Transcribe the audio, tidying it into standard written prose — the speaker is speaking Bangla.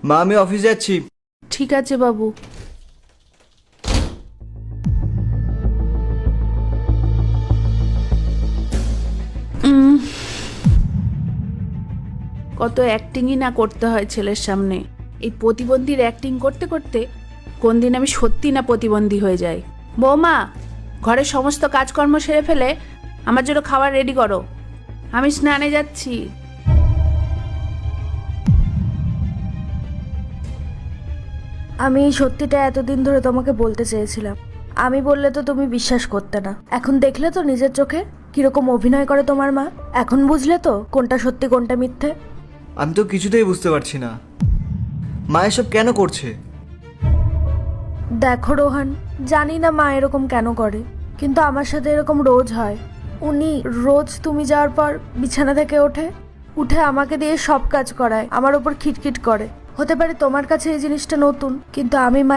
মা আমি অফিসে যাচ্ছি। ঠিক আছে বাবু। কত অ্যাক্টিংই না করতে হয় ছেলের সামনে। এই প্রতিবন্ধীর অ্যাক্টিং করতে করতে কোন দিন আমি সত্যি না প্রতিবন্ধী হয়ে যাই। বৌমা, ঘরের সমস্ত কাজকর্ম সেরে ফেলে আমার জন্য খাবার রেডি করো, আমি স্নানে যাচ্ছি। আমি এই সত্যিটা এতদিন ধরে তোমাকে বলতে চেয়েছিলাম। আমি বললে তো তুমি বিশ্বাস করতে না। এখন দেখলে তো নিজের চোখে কিরকম অভিনয় করে তোমার মা। এখন বুঝলে তো কোনটা সত্যি কোনটা মিথ্যে। আমি তো কিছুতেই বুঝতে পারছি না মা এসব কেন করছে। দেখো রোহান, জানি না মা এরকম কেন করে, কিন্তু আমার সাথে এরকম রোজ হয়। উনি রোজ তুমি যাওয়ার পর বিছানা থেকে উঠে আমাকে দিয়ে সব কাজ করায়, আমার ওপর খিটখিট করে। হতে পারে তোমার কাছে এই জিনিসটা নতুন, কিন্তু আমি মা